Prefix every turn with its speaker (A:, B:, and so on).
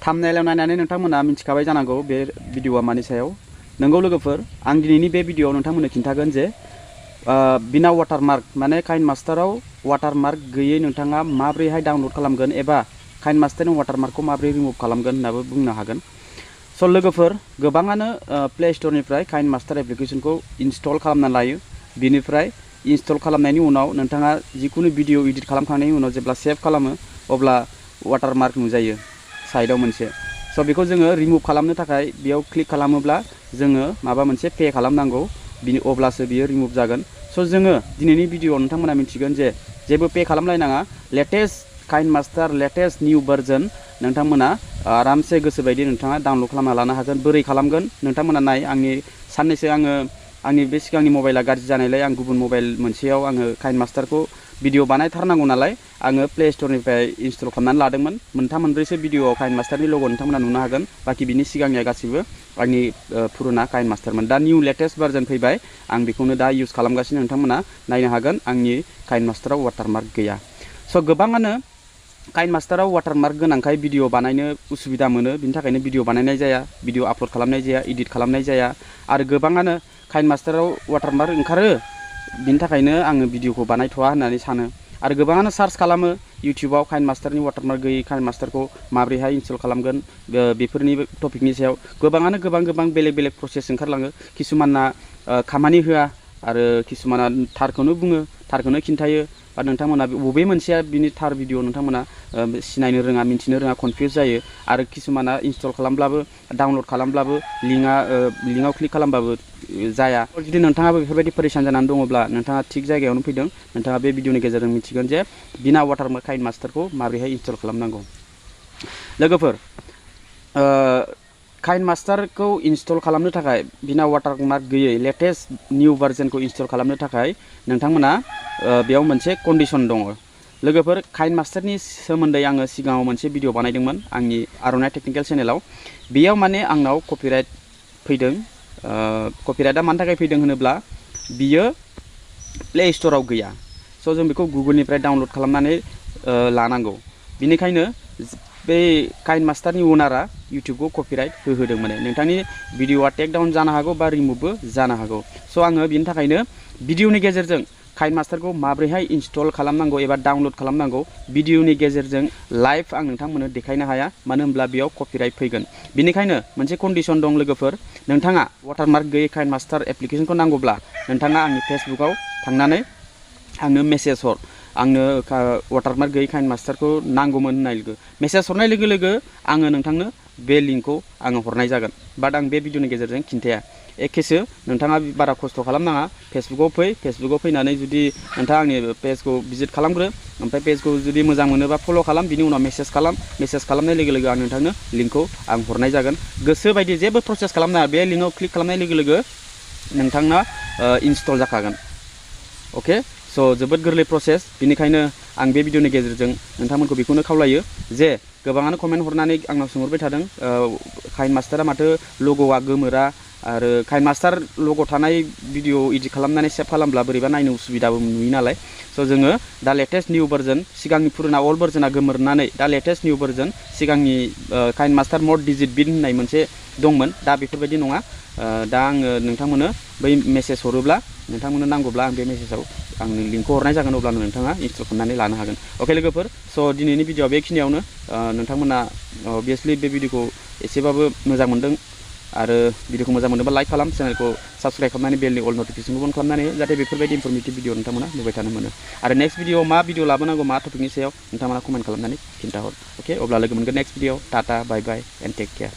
A: थाम्बनेइलाव नायनानै नोंथांमोना मिथिखाबाय जानांगौ बे भिडिअआ मानि सायाव नंगौ लोगोफोर आं दिनैनि बे भिडिअआव नोंथांमोननो खिन्थागोन जे बिना वाटारमार्क माने काइनमास्टाराव वाटारमार्क गैयै नोंथाङा माब्रैहाय डाउनलड खालामगोन एबा काइनमास्टारनि वाटारमार्कखौ माब्रै रिमुभ खालामगोन होननाबो बुंनो हागोन। स' लोगोफोर गोबाङानो प्ले स्ट'रनिफ्राय काइनमास्टार एप्लिकेशनखौ इनस्टल खालामना लायो। बिनिफ्राय इनस्टल खालामनायनि उनाव नोंथाङा जिखुनु भिडिअ एडिट खालामखांनायनि उनाव जेब्ला सेभ खालामो अब्ला वाटारमार्क नुजायो साइडआव मोनसे। स' बेखौ जोङो रिमुभ खालामनो थाखाय बेयाव क्लिक खालामोब्ला जोङो माबा मोनसे पे खालामनांगौ अब्लासो बियो रिमुभ जागोन। स' जोङो दिनैनि भिडिअआव नोंथांमोना मिथिगोन जे जेबो पे खालामलायनाङा लेटेस्ट काइनमास्टार लेटेस्ट निउ भार्जन नोंथांमोना आरामसे गोसोबायदि नोंथाङा डाउनलड खालामना लानो हागोन। बोरै खालामगोन नोंथांमोना नाय आंनि साननैसो आंनि बे सिगांनि मबाइला गाज्रि जानायलाय आं गुबुन मबाइल मोनसेयाव आङो काइनमास्टारखौ भिडिअ बानायथारनांगौ नालाय आङो प्ले स्ट'रनिफ्राय इनस्टल खालामनानै लादोंमोन। मोनथाम मोनब्रैसो भिडिअआव काइनमास्टारनि लग' नोंथांमोना नुनो हागोन। बाखि बिनि सिगांनिया गासिबो आंनि पुराना काइनमास्टारमोन। दा निउ लेटेस्ट भार्जन फैबाय आं बेखौनो दा इउज खालामगासिनो। नोंथांमोना नायनो हागोन आंनि काइनमास्टाराव वाटारमार्क गैया। स' गोबाङानो काइनमास्टाराव वाटारमार्क गोनांखाय भिडिअ बानायनो उसुबिदा मोनो। बिनि थाखायनो भिडिअ बानायनाय जाया, भिडिअ आपल'ड खालामनाय जाया, एडिट खालामनाय जाया। आरो गोबाङानो काइनमास्टाराव वाटारमार्क ओंखारो बिनि थाखायनो आङो भिडिअखौ बानायथ'वा होननानै सानो। आरो गोबाङानो सार्च खालामो इउटिउबाव काइनमास्टारनि वाटारमार्क गैयै काइनमास्टारखौ माबोरैहाय इनस्टल खालामगोन बेफोरनि टपिकनि सायाव गोबाङानो गोबां बेलेग बेलेग प्रसेस ओंखारलाङो। किसुमाना खामानि होआ आरो किसुमाना थारखौनो बुङो, थारखौनो खिन्थायो। बा नोंथांमोना बबे मोनसेया बिनि थार भिडिअ नोंथांमोना सिनायनो रोङा, मिन्थिनो रोङा, कनफिउज जायो। आरो किसुमाना इनस्टल खालामब्लाबो डाउनलड खालामब्लाबो लिंकआव क्लिक खालामबाबो जाया। जुदि नोंथाङाबो बेफोरबायदि परेशान जानानै दङब्ला नोंथाङा थिग जायगायावनो फैदों। नोंथाङा बे भिडिअनि गेजेरजों मिथिगोन जे बिना वाटारमार्क काइनमास्टारखौ माबोरैहाय इनस्टल खालामनांगौ। लोगोफोर काइनमास्टारखौ इनस्टल खालामनो थाखाय बिना वाटारमार्क गैयै लेटेस्ट निउ भार्जनखौ इनस्टल खालामनो थाखाय नोंथांमोना बेयाव मोनसे कन्डिसन दङ। लोगोफोर काइनमास्टारनि सोमोन्दै आङो सिगाङाव मोनसे भिडिअ बानायदोंमोन आंनि आर'नाइ टेक्निकेल चेनेलाव। बेयाव माने आंनाव कपिराइट फैदों। कपिराइटआ मानि थाखाय फैदों होनोब्ला बियो प्ले स्ट'राव गैया। स' जों बेखौ गुगोलनिफ्राय डाउनलड खालामनानै लानांगौ। बिनिखायनो बे काइनमास्टारनि अनारा इउटिउबखौ कपिराइट होहोदों। माने नोंथांनि भिडिअआ टेक डाउन जानो हागौ बा रिमुभबो जानो हागौ। स' आङो बिनि थाखायनो भिडिअनि गेजेरजों काइनमास्टारखौ माबोरैहाय इनस्टल खालामनांगौ एबा डाउनलड खालामनांगौ भिडिअनि गेजेरजों लाइभ आं नोंथांमोननो देखायनो हाया, मानो होनब्ला बेयाव कपिराइट फैगोन। बिनिखायनो मोनसे कन्डिसन दं लोगोफोर, नोंथाङा वाटारमार्क गैयै काइनमास्टार एप्लिकेशनखौ नांगौब्ला नोंथाङा आंनि फेसबुकाव थांनानै आंनो मेसेज हर। आंनो वाटारमार्क गैयै काइनमास्टारखौ नांगौमोन होननाय मेसेज हरनाय लोगो लोगो आङो नोंथांनो बे लिंकखौ आङो हरनाय जागोन। बाट आं बे भिडिअनि गेजेरजों खिन्थाया। एखेसो नोंथाङा बारा खस्थ' खालामनाङा। फेसबुकाव फैनानै जुदि नोंथाङा आंनि पेजखौ भिजिट खालामग्रो, ओमफ्राय पेजखौ जुदि मोजां मोनोबा फल' खालाम, बिनि उनाव मेसेज खालामनाय लोगो लोगो आं नोंथांनो लिंकखौ आं हरनाय जागोन। गोसोबायदि जेबो प्रसेस खालामनाङा, बे लिंकआव क्लिक खालामनाय लोगो लोगो नोंथांना इनस्टल जाखागोन। अके, स' जोबोद गोरलै प्रसेस। बिनिखायनो आं बे भिडिअनि गेजेरजों नोंथांमोनखौ बेखौनो खावलायो जे गोबाङानो कमेन्ट हरनानै आंनाव सोंहरबाय थादों काइनमास्टारा माथो लग'आ गोमोरा आरो काइनमास्टार लग' थानाय भिडिअ एडिट खालामनानै सेभ खालामब्ला बोरैबा नायनो उसुबिदाबो नुयो नालाय। स' जोङो दा लेटेस्ट निउ भार्जन, सिगांनि पुराना अल्ड भार्जना गोमोरनानै दा लेटेस्ट निउ भार्जन, सिगांनि काइनमास्टार मड डिजिट बिन होननाय मोनसे दंमोन, दा बेफोरबायदि नङा। दा आङो नोंथांमोननो बै मेसेज हरोब्ला नोंथांमोननो नांगौब्ला आं बे मेसेजाव आंनो लिंकखौ हरनाय जागोन, अब्लानो नोंथाङा इनस्टल खालामनानै लानो हागोन। अके लोगोफोर, स' दिनैनि भिडिअआ बेखिनियावनो। नोंथांमोना अभियासलि बे भिडिअखौ एसेबाबो मोजां मोनदों आरो भिडिअखौ मोजां मोनोबा लाइक खालाम, चेनेलखौ साबस्क्राइब खालामनानै बेलनि अल नटिफिकेसनखौ अन खालामनानै हो, जाहाथे बेफोरबायदि इनफरमेटिभ भिडिअ नोंथांमोना नुबाय थानो मोनो। आरो नेक्स्ट भिडिअआव मा भिडिअ लाबोनांगौ, मा टपिकनि सायाव नोंथांमोना कमेन्ट खालामनानै खिन्थाहर। अके, अब्ला लोगो मोनगोन नेक्स्ट भिडिअआव। Tata, bye bye and take care.